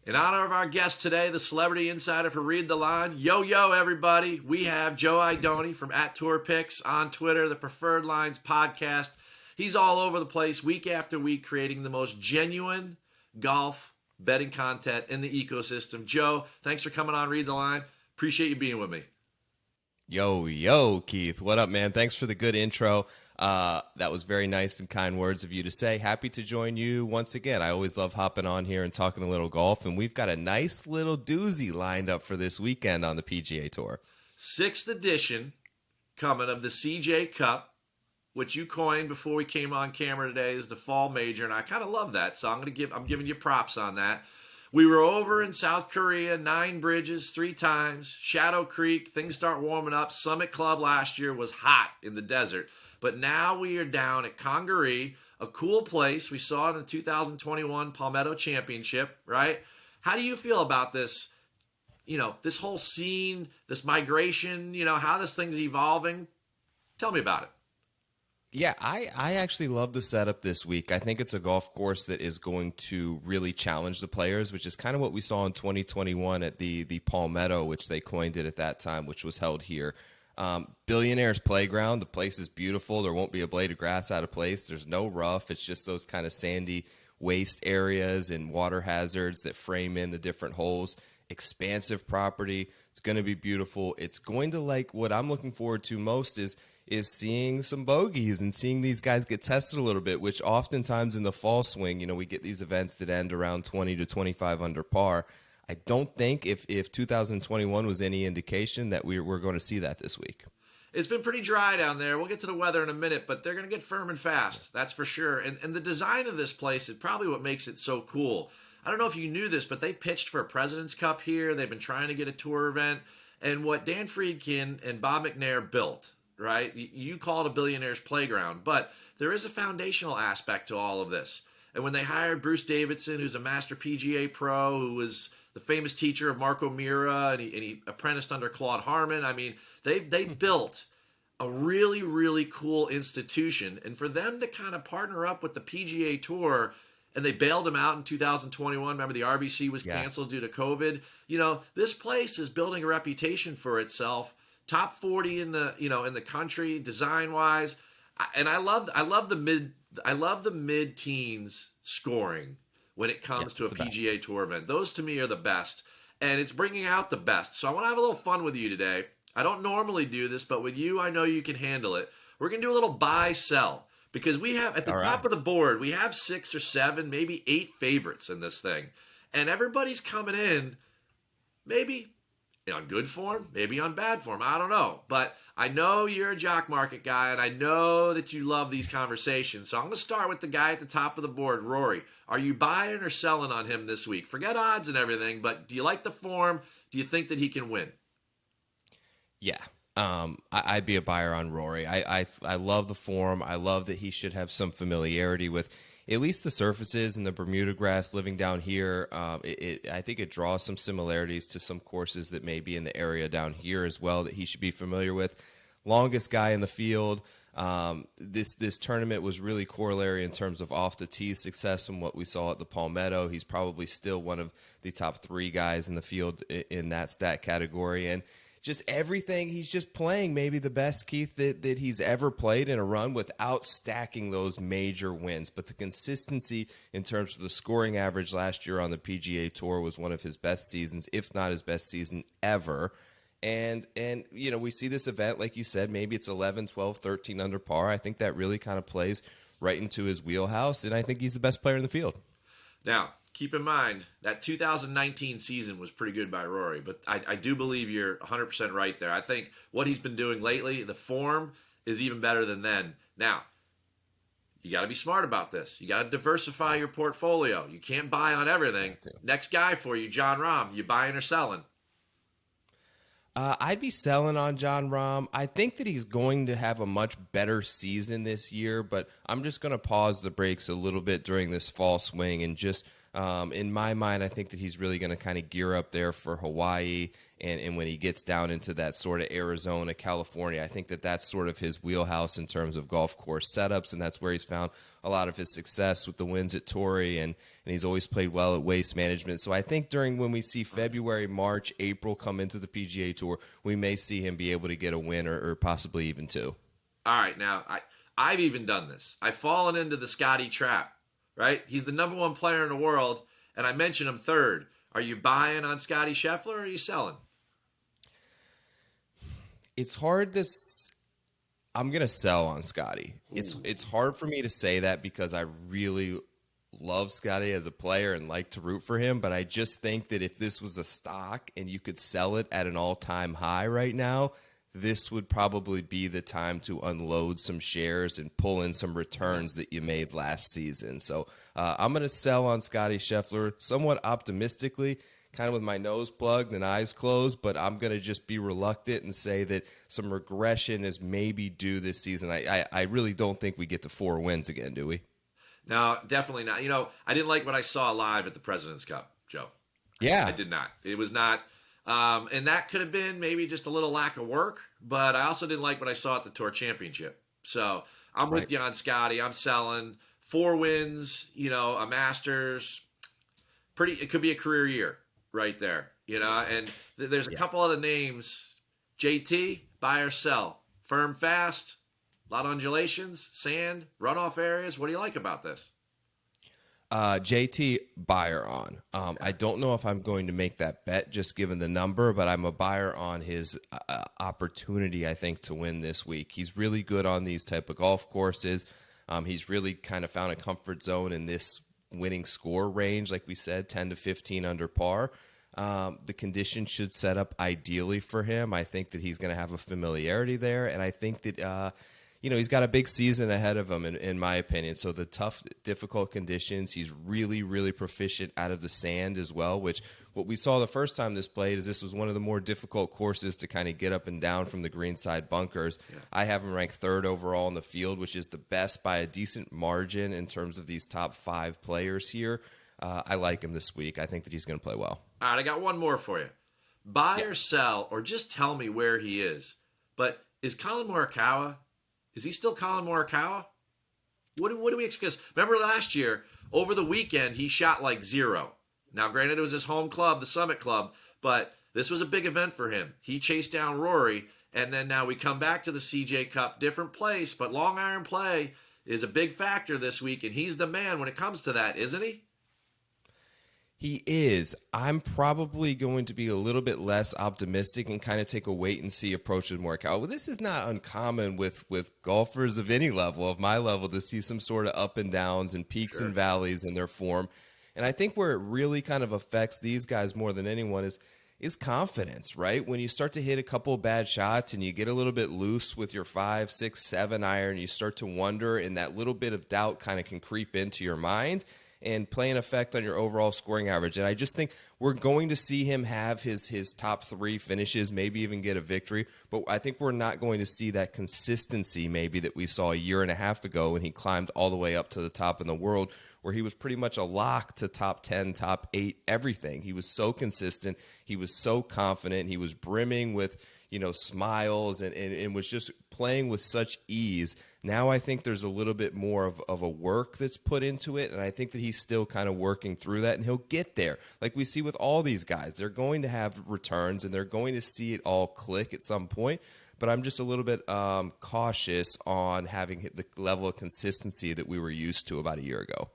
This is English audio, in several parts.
In honor of our guest today, the celebrity insider for Read the Line, yo, everybody, we have Joe Idone from @TourPicks on Twitter, the Preferred Lines podcast. He's all over the place week after week creating the most genuine golf betting content in the ecosystem. Joe, thanks for coming on Read the Line. Appreciate you being with me. Yo, Keith. What up, man? Thanks for the good intro. That was very nice and kind words of you to say. Happy to join you once again. I always love hopping on here and talking a little golf, and we've got a nice little doozy lined up for this weekend on the PGA Tour. 6th edition coming of the CJ Cup, which you coined before we came on camera today is the fall major, and I kind of love that, so I'm giving you props on that. We were over in South Korea, 9 bridges, 3 times, Shadow Creek, things start warming up. Summit Club last year was hot in the desert, but now we are down at Congaree, a cool place. We saw it in the 2021 Palmetto Championship, right? How do you feel about this, this whole scene, this migration, how this thing's evolving? Tell me about it. Yeah, I actually love the setup this week. I think it's a golf course that is going to really challenge the players, which is kind of what we saw in 2021 at the Palmetto, which they coined it at that time, which was held here. Billionaires Playground. The place is beautiful. There won't be a blade of grass out of place. There's no rough. It's just those kind of sandy waste areas and water hazards that frame in the different holes. Expansive property. It's going to be beautiful. It's going to, like, what I'm looking forward to most is seeing some bogeys and seeing these guys get tested a little bit, which oftentimes in the fall swing, we get these events that end around 20 to 25 under par. I don't think if 2021 was any indication that we're going to see that this week. It's been pretty dry down there. We'll get to the weather in a minute, but they're going to get firm and fast. That's for sure. And the design of this place is probably what makes it so cool. I don't know if you knew this, but they pitched for a President's Cup here. They've been trying to get a tour event. And what Dan Friedkin and Bob McNair built, right? You call it a billionaire's playground, but there is a foundational aspect to all of this. And when they hired Bruce Davidson, who's a master PGA pro, who was the famous teacher of Marco Mira, and he apprenticed under Claude Harmon, I mean, they built a really, really cool institution. And for them to kind of partner up with the PGA Tour, and they bailed him out in 2021. Remember, the RBC was canceled due to COVID. This place is building a reputation for itself. Top 40 in the country design wise, and I love the mid teens scoring when it comes to a PGA Tour event. Those to me are the best, and it's bringing out the best. So I want to have a little fun with you today. I don't normally do this, but with you, I know you can handle it. We're gonna do a little buy sell. Because we have, at the top of the board, we have 6 or 7, maybe 8 favorites in this thing. And everybody's coming in, maybe on good form, maybe on bad form. I don't know. But I know you're a jock market guy, and I know that you love these conversations. So I'm going to start with the guy at the top of the board, Rory. Are you buying or selling on him this week? Forget odds and everything, but do you like the form? Do you think that he can win? Yeah. I'd be a buyer on Rory. I love the form. I love that he should have some familiarity with at least the surfaces and the Bermuda grass living down here. I think it draws some similarities to some courses that may be in the area down here as well that he should be familiar with. Longest guy in the field. This tournament was really corollary in terms of off the tee success from what we saw at the Palmetto. He's probably still one of the top 3 guys in the field in that stat category. And just everything, he's just playing maybe the best, Keith, that he's ever played in a run without stacking those major wins. But the consistency in terms of the scoring average last year on the PGA Tour was one of his best seasons, if not his best season ever. And we see this event, like you said, maybe it's 11, 12, 13 under par. I think that really kind of plays right into his wheelhouse, and I think he's the best player in the field. Now, keep in mind, that 2019 season was pretty good by Rory, but I do believe you're 100% right there. I think what he's been doing lately, the form is even better than then. Now, you got to be smart about this. You got to diversify your portfolio. You can't buy on everything. Next guy for you, John Rahm. You buying or selling? I'd be selling on John Rahm. I think that he's going to have a much better season this year, but I'm just going to pause the brakes a little bit during this fall swing and just In my mind, I think that he's really going to kind of gear up there for Hawaii, and when he gets down into that sort of Arizona, California, I think that that's sort of his wheelhouse in terms of golf course setups, and that's where he's found a lot of his success with the wins at Torrey, and he's always played well at Waste Management. So I think when we see February, March, April come into the PGA Tour, we may see him be able to get a win or possibly even two. All right, now I've even done this. I've fallen into the Scotty trap, right? He's the number one player in the world, and I mentioned him third. Are you buying on Scotty Scheffler, or are you selling? It's hard to. I'm gonna sell on Scotty. It's hard for me to say that because I really love Scotty as a player and like to root for him. But I just think that if this was a stock and you could sell it at an all-time high right now, this would probably be the time to unload some shares and pull in some returns that you made last season. So I'm going to sell on Scotty Scheffler somewhat optimistically, kind of with my nose plugged and eyes closed, but I'm going to just be reluctant and say that some regression is maybe due this season. I really don't think we get to 4 wins again, do we? No, definitely not. I didn't like what I saw live at the President's Cup, Joe. Yeah. I did not. It was not. And that could have been maybe just a little lack of work, but I also didn't like what I saw at the Tour Championship. So I'm with you on Scotty. I'm selling 4 wins, a Masters. It could be a career year right there, and there's a couple other names. JT, buy or sell. Firm, fast, a lot of undulations, sand, runoff areas. What do you like about this? JT, buyer on. I don't know if I'm going to make that bet just given the number, but I'm a buyer on his opportunity, I think, to win this week. He's really good on these type of golf courses. He's really kind of found a comfort zone in this winning score range, like we said, 10 to 15 under par. The conditions should set up ideally for him. I think that he's going to have a familiarity there, and I think that he's got a big season ahead of him, in my opinion. So the tough, difficult conditions, he's really, really proficient out of the sand as well, which what we saw the first time this played is this was one of the more difficult courses to kind of get up and down from the greenside bunkers. Yeah. I have him ranked 3rd overall in the field, which is the best by a decent margin in terms of these top 5 players here. I like him this week. I think that he's going to play well. All right, I got one more for you. Buy or sell, or just tell me where he is. But is Colin Morikawa... Is he still Colin Morikawa? What do we expect? Remember last year, over the weekend, he shot like 0. Now, granted, it was his home club, the Summit Club, but this was a big event for him. He chased down Rory, and then now we come back to the CJ Cup, different place, but long iron play is a big factor this week, and he's the man when it comes to that, isn't he? He is. I'm probably going to be a little bit less optimistic and kind of take a wait-and-see approach with Morikawa. Well, this is not uncommon with golfers of any level, of my level, to see some sort of up and downs and peaks and valleys in their form. And I think where it really kind of affects these guys more than anyone is confidence, right? When you start to hit a couple of bad shots and you get a little bit loose with your 5, 6, 7 iron, you start to wonder, and that little bit of doubt kind of can creep into your mind and play an effect on your overall scoring average. And I just think we're going to see him have his top 3 finishes, maybe even get a victory. But I think we're not going to see that consistency maybe that we saw a year and a half ago when he climbed all the way up to the top in the world, where he was pretty much a lock to top 10, top 8, everything. He was so consistent. He was so confident. He was brimming with, smiles and was just playing with such ease. Now I think there's a little bit more of a work that's put into it, and I think that he's still kind of working through that, and he'll get there. Like we see with all these guys, they're going to have returns, and they're going to see it all click at some point, but I'm just a little bit cautious on having hit the level of consistency that we were used to about a year ago.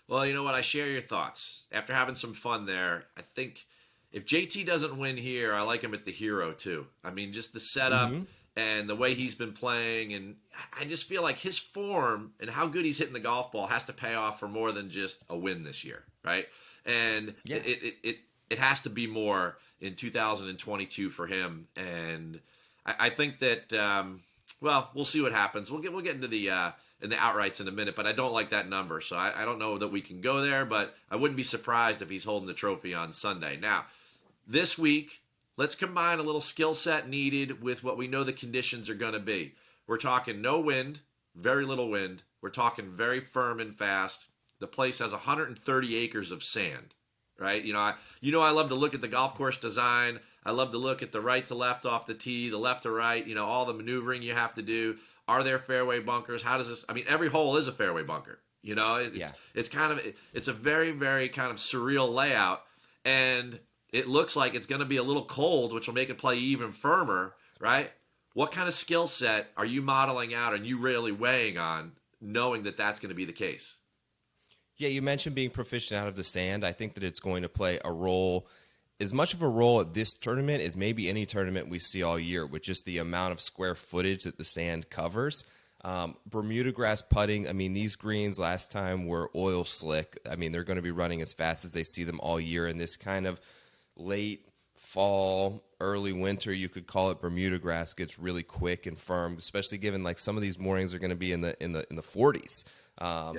Well, you know what? I share your thoughts. After having some fun there, I think if JT doesn't win here, I like him at the Hero too. I mean, just the setup and the way he's been playing, and I just feel like his form and how good he's hitting the golf ball has to pay off for more than just a win this year, right? And it has to be more in 2022 for him. And I think that we'll see what happens. We'll get into the outrights in a minute, but I don't like that number, so I don't know that we can go there. But I wouldn't be surprised if he's holding the trophy on Sunday. Now, this week, let's combine a little skill set needed with what we know the conditions are going to be. We're talking no wind, very little wind. We're talking very firm and fast. the place has 130 acres of sand, right? I love to look at the golf course design. I love to look at the right to left off the tee, the left to right, all the maneuvering you have to do. Are there fairway bunkers? How does this? I mean, every hole is a fairway bunker. It's a very, very kind of surreal layout, and it looks like it's going to be a little cold, which will make it play even firmer, right? What kind of skill set are you modeling out and you really weighing on, knowing that that's going to be the case? Yeah, you mentioned being proficient out of the sand. I think that it's going to play a role, as much of a role at this tournament as maybe any tournament we see all year, with just the amount of square footage that the sand covers. Bermuda grass putting, I mean, these greens last time were oil slick. I mean, they're going to be running as fast as they see them all year. And this kind of late fall, early winter, you could call it, Bermuda grass gets really quick and firm, especially given like some of these mornings are going to be in the 40s.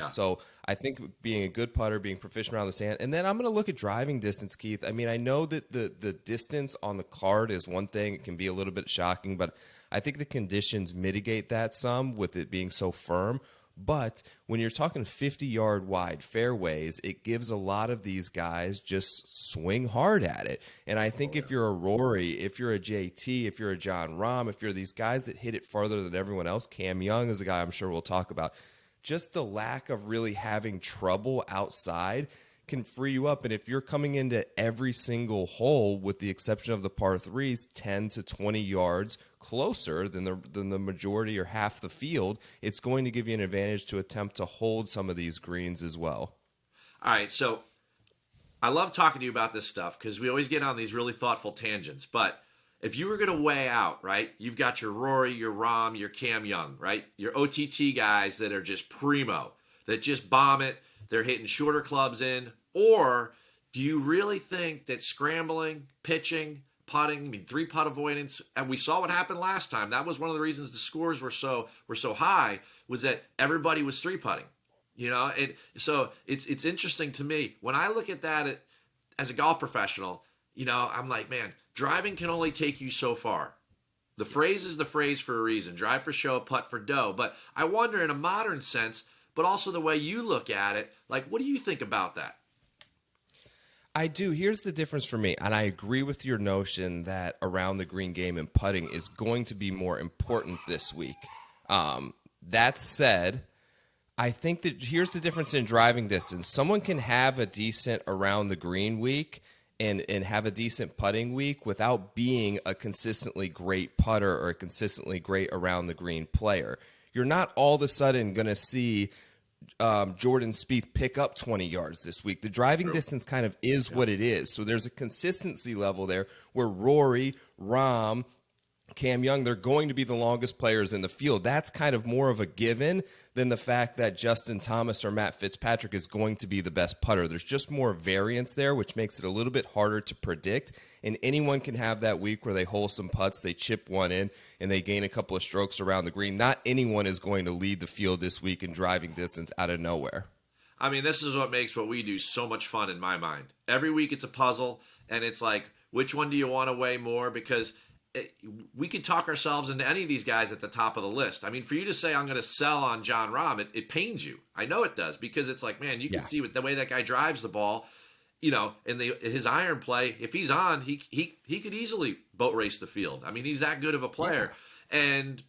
So I think being a good putter, being proficient around the sand, and then I'm going to look at driving distance, Keith. I mean, I know that the distance on the card is one thing. It can be a little bit shocking, but I think the conditions mitigate that some with it being so firm. But when you're talking 50-yard wide fairways, it gives a lot of these guys just swing hard at it. And I think if you're a Rory, if you're a JT, if you're a John Rahm, if you're these guys that hit it farther than everyone else, Cam Young is a guy I'm sure we'll talk about, just the lack of really having trouble outside can free you up. And if you're coming into every single hole, with the exception of the par threes, 10 to 20 yards closer than the majority or half the field, it's going to give you an advantage to attempt to hold some of these greens as well. All right, so I love talking to you about this stuff because we always get on these really thoughtful tangents. But if you were going to weigh out, right, you've got your Rory, your Rahm, your Cam Young, right, your OTT guys that are just primo, that just bomb it, they're hitting shorter clubs in, or do you really think that scrambling, pitching, putting, I mean, 3-putt avoidance, and we saw what happened last time. That was one of the reasons the scores were so high, was that everybody was 3-putting. So it's interesting to me when I look at that as a golf professional. I'm like, man, driving can only take you so far. The phrase is the phrase for a reason: drive for show, putt for dough. But I wonder, in a modern sense, but also the way you look at it, like, what do you think about that? I do. Here's the difference for me, and I agree with your notion that around the green game and putting is going to be more important this week. That said, I think that here's the difference in driving distance. Someone can have a decent around the green week and have a decent putting week without being a consistently great putter or a consistently great around the green player. You're not all of a sudden going to see Jordan Spieth pick up 20 yards this week. The driving distance kind of is what it is. So there's a consistency level there where Rory, Rahm, Cam Young, they're going to be the longest players in the field. That's kind of more of a given than the fact that Justin Thomas or Matt Fitzpatrick is going to be the best putter. There's just more variance there, which makes it a little bit harder to predict. And anyone can have that week where they hole some putts, they chip one in, and they gain a couple of strokes around the green. Not anyone is going to lead the field this week in driving distance out of nowhere. I mean, this is what makes what we do so much fun in my mind. Every week it's a puzzle, and it's like, which one do you want to weigh more? Because we could talk ourselves into any of these guys at the top of the list. I mean, for you to say I'm going to sell on John Rahm, it pains you. I know it does, because it's like, man, you can see with the way that guy drives the ball, in his iron play. If he's on, he could easily boat race the field. I mean, he's that good of a player, and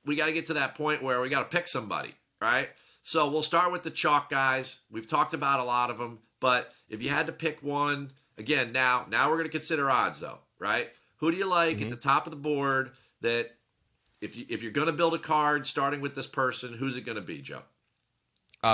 we got to get to that point where we got to pick somebody, right? So we'll start with the chalk guys. We've talked about a lot of them, but if you had to pick one, again, now we're going to consider odds, though, right? Who do you like at the top of the board that if you're going to build a card starting with this person, who's it going to be, Joe?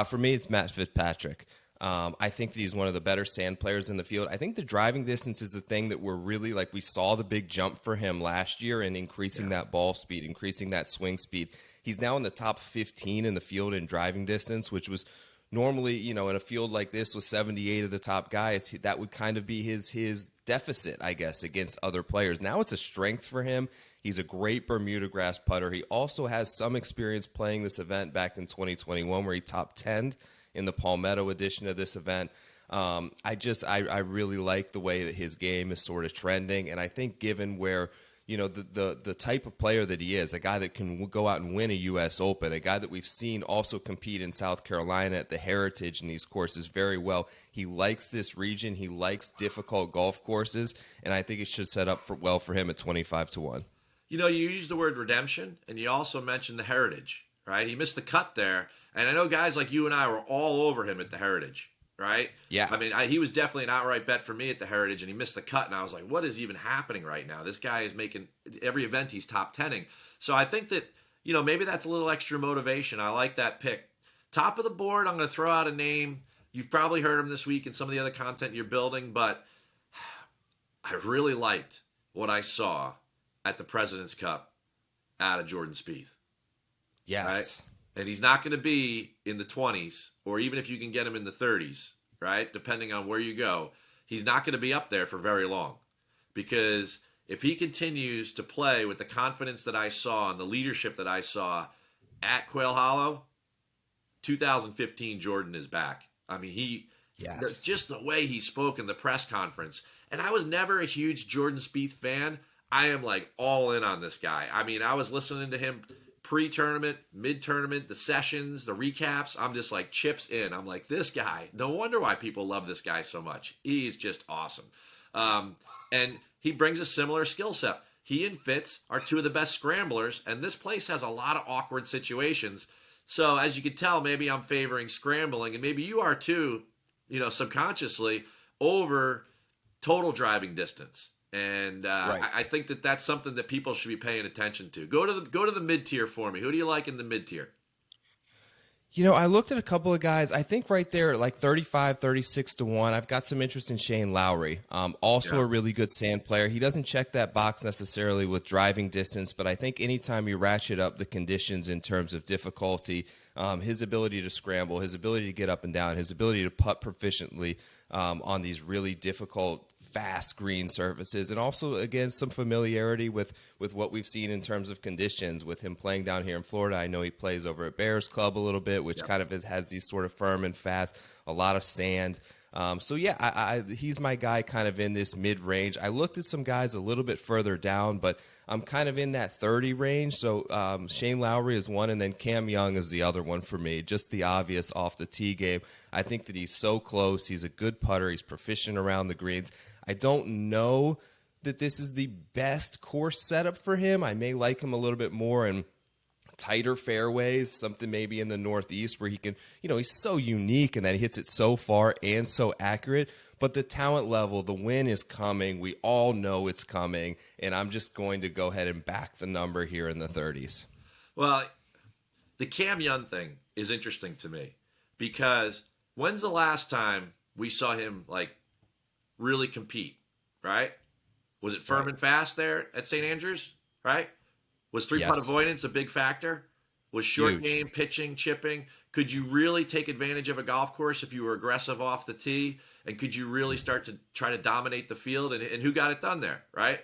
For me, it's Matt Fitzpatrick. I think that he's one of the better sand players in the field. I think the driving distance is the thing that we're really, like, we saw the big jump for him last year in increasing that ball speed, increasing that swing speed. He's now in the top 15 in the field in driving distance, which was normally, in a field like this with 78 of the top guys, that would kind of be his deficit, I guess, against other players. Now it's a strength for him. He's a great Bermuda grass putter. He also has some experience playing this event back in 2021 where he top 10'd in the Palmetto edition of this event. I really like the way that his game is sort of trending, and I think given where the type of player that he is, a guy that can go out and win a U.S. Open, a guy that we've seen also compete in South Carolina at the Heritage in these courses very well. He likes this region. He likes difficult golf courses, and I think it should set up well for him at 25-1. You used the word redemption, and you also mentioned the Heritage, right? He missed the cut there, and I know guys like you and I were all over him at the Heritage. Right? Yeah. I mean, he was definitely an outright bet for me at the Heritage, and he missed the cut, and I was like, what is even happening right now? This guy is making every event he's top 10ing. So I think that, maybe that's a little extra motivation. I like that pick. Top of the board, I'm going to throw out a name. You've probably heard him this week in some of the other content you're building, but I really liked what I saw at the President's Cup out of Jordan Spieth. Yes. Right? And he's not going to be in the 20s, or even if you can get him in the 30s, right? Depending on where you go, he's not going to be up there for very long. Because if he continues to play with the confidence that I saw and the leadership that I saw at Quail Hollow, 2015 Jordan is back. I mean, yes, just the way he spoke in the press conference. And I was never a huge Jordan Spieth fan. I am like all in on this guy. I mean, I was listening to him pre-tournament, mid-tournament, the sessions, the recaps. I'm just like chips in. I'm like, this guy, no wonder why people love this guy so much. He's just awesome. And he brings a similar skill set. He and Fitz are two of the best scramblers, and this place has a lot of awkward situations. So as you can tell, maybe I'm favoring scrambling, and maybe you are too, subconsciously, over total driving distance. And right. I think that that's something that people should be paying attention to. Go to the mid tier for me. Who do you like in the mid tier? I looked at a couple of guys. I think right there, like 35, 36-1. I've got some interest in Shane Lowry. Also a really good sand player. He doesn't check that box necessarily with driving distance, but I think anytime you ratchet up the conditions in terms of difficulty, his ability to scramble, his ability to get up and down, his ability to putt proficiently on these really difficult, fast green surfaces, and also, again, some familiarity with what we've seen in terms of conditions with him playing down here in Florida. I know he plays over at Bears Club a little bit, which kind of has these sort of firm and fast, a lot of sand. He's my guy kind of in this mid-range. I looked at some guys a little bit further down, but I'm kind of in that 30 range. So Shane Lowry is one, and then Cam Young is the other one for me. Just the obvious off the tee game. I think that he's so close. He's a good putter. He's proficient around the greens. I don't know that this is the best course setup for him. I may like him a little bit more in tighter fairways, something maybe in the Northeast where he can, he's so unique and that he hits it so far and so accurate. But the talent level, the win is coming. We all know it's coming. And I'm just going to go ahead and back the number here in the 30s. Well, the Cam Young thing is interesting to me because when's the last time we saw him really compete, right? Was it firm and fast there at St. Andrews, right? Was three-putt avoidance a big factor? Was short game, pitching, chipping? Could you really take advantage of a golf course if you were aggressive off the tee? And could you really start to try to dominate the field? And who got it done there, right?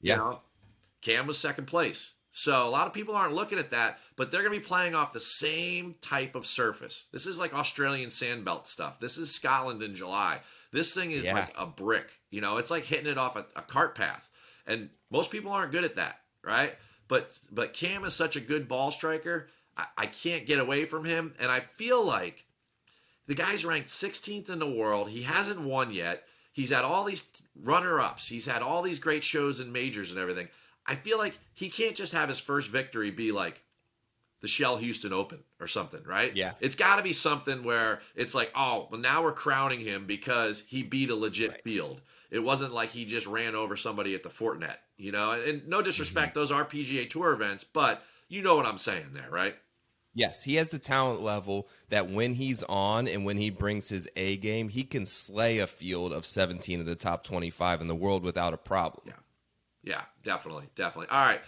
Yeah. Cam was second place. So a lot of people aren't looking at that, but they're going to be playing off the same type of surface. This is like Australian sandbelt stuff. This is Scotland in July. This thing is like a brick. It's like hitting it off a cart path. And most people aren't good at that, right? But Cam is such a good ball striker. I can't get away from him. And I feel like the guy's ranked 16th in the world. He hasn't won yet. He's had all these runner-ups. He's had all these great shows and majors and everything. I feel like he can't just have his first victory be like the Shell Houston Open or something, right? Yeah. It's got to be something where it's like, oh, well, now we're crowning him because he beat a legit field. It wasn't like he just ran over somebody at the Fortinet, And no disrespect, those are PGA Tour events, but you know what I'm saying there, right? Yes, he has the talent level that when he's on and when he brings his A game, he can slay a field of 17 of the top 25 in the world without a problem. Yeah, definitely. All right,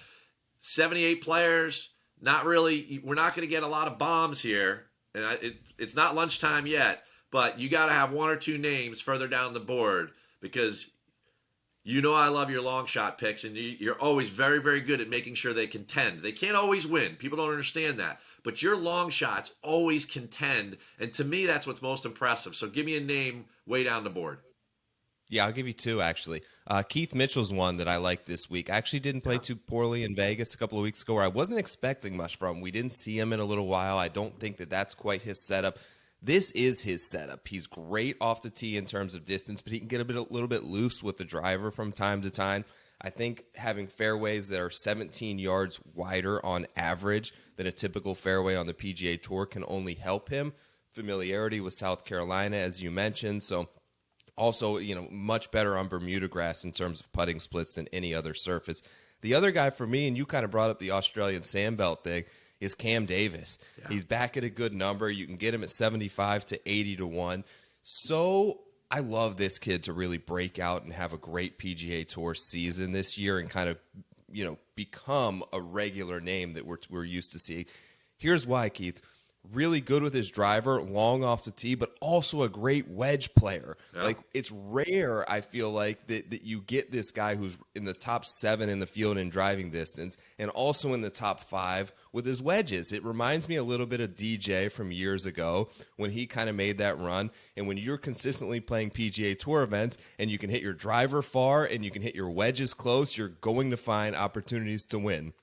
78 players. Not really. We're not going to get a lot of bombs here, and it's not lunchtime yet. But you got to have one or two names further down the board because I love your long shot picks, and you're always very, very good at making sure they contend. They can't always win. People don't understand that, but your long shots always contend, and to me, that's what's most impressive. So give me a name way down the board. Yeah, I'll give you two, actually. Keith Mitchell's one that I like this week. I actually didn't play too poorly in Vegas a couple of weeks ago where I wasn't expecting much from him. We didn't see him in a little while. I don't think that that's quite his setup. This is his setup. He's great off the tee in terms of distance, but he can get a little bit loose with the driver from time to time. I think having fairways that are 17 yards wider on average than a typical fairway on the PGA Tour can only help him. Familiarity with South Carolina, as you mentioned, so also, much better on Bermuda grass in terms of putting splits than any other surface. The other guy for me, and you kind of brought up the Australian Sandbelt thing, is Cam Davis. Yeah. He's back at a good number. You can get him at 75 to 80 to 1. So I love this kid to really break out and have a great PGA Tour season this year and kind of, become a regular name that we're used to seeing. Here's why, Keith. Really good with his driver, long off the tee, but also a great wedge player. Yeah. Like, it's rare, I feel like, that you get this guy who's in the top 7 in the field in driving distance and also in the top 5 with his wedges. It reminds me a little bit of DJ from years ago when he kind of made that run. And when you're consistently playing PGA Tour events and you can hit your driver far and you can hit your wedges close, you're going to find opportunities to win.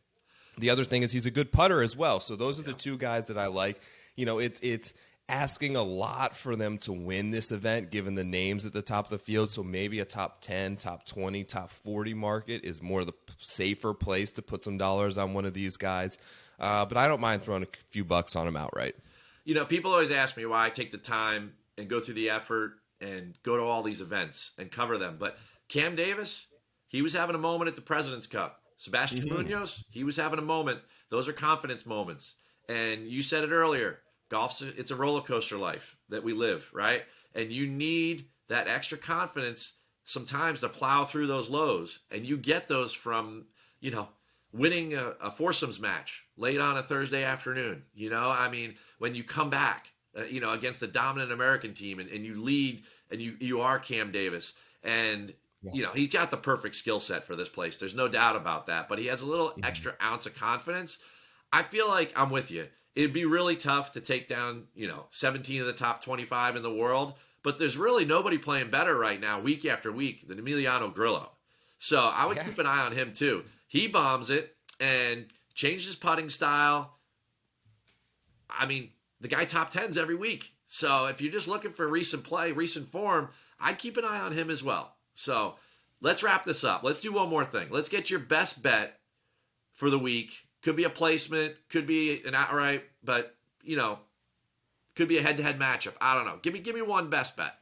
The other thing is he's a good putter as well. So those are the two guys that I like. It's asking a lot for them to win this event, given the names at the top of the field. So maybe a top 10, top 20, top 40 market is more the safer place to put some dollars on one of these guys. But I don't mind throwing a few bucks on him outright. People always ask me why I take the time and go through the effort and go to all these events and cover them. But Cam Davis, he was having a moment at the President's Cup. Sebastian Munoz, he was having a moment. Those are confidence moments. And you said it earlier, it's a roller coaster life that we live, right? And you need that extra confidence sometimes to plow through those lows. And you get those from, winning a foursomes match late on a Thursday afternoon. When you come back, against a dominant American team and you lead and you are Cam Davis. And he's got the perfect skill set for this place. There's no doubt about that. But he has a little extra ounce of confidence. I feel like I'm with you. It'd be really tough to take down, 17 of the top 25 in the world. But there's really nobody playing better right now, week after week, than Emiliano Grillo. So I would keep an eye on him too. He bombs it and changes his putting style. The guy top 10s every week. So if you're just looking for recent play, recent form, I'd keep an eye on him as well. So let's wrap this up. Let's do one more thing. Let's get your best bet for the week. Could be a placement, could be an outright, but, could be a head-to-head matchup. I don't know. Give me one best bet.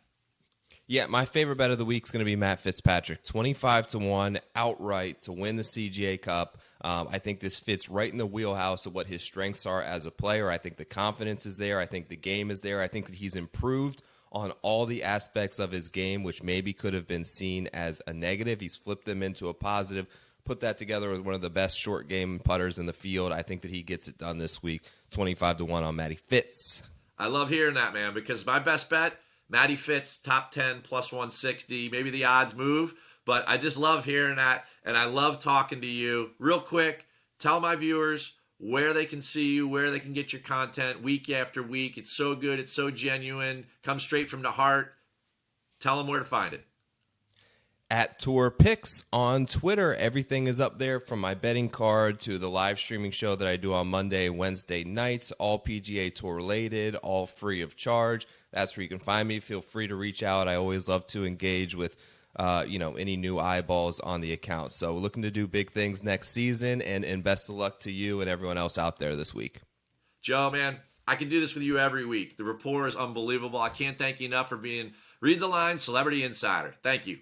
Yeah, my favorite bet of the week is going to be Matt Fitzpatrick. 25 to 1 outright to win the CGA Cup. I think this fits right in the wheelhouse of what his strengths are as a player. I think the confidence is there. I think the game is there. I think that he's improved on all the aspects of his game, which maybe could have been seen as a negative. He's flipped them into a positive. Put that together with one of the best short game putters in the field. I think that he gets it done this week. 25 to 1 on Matty Fitz. I love hearing that, man, because my best bet, Matty Fitz, top 10, plus 160. Maybe the odds move, but I just love hearing that, and I love talking to you. Real quick, tell my viewers where they can see you, where they can get your content week after week. It's so good. It's so genuine. Comes straight from the heart. Tell them where to find it. At Tour Picks on Twitter. Everything is up there from my betting card to the live streaming show that I do on Monday and Wednesday nights, all PGA Tour related, all free of charge. That's where you can find me. Feel free to reach out. I always love to engage with any new eyeballs on the account. So looking to do big things next season, and best of luck to you and everyone else out there this week. Joe, man, I can do this with you every week. The rapport is unbelievable. I can't thank you enough for being Read the Line Celebrity Insider. Thank you.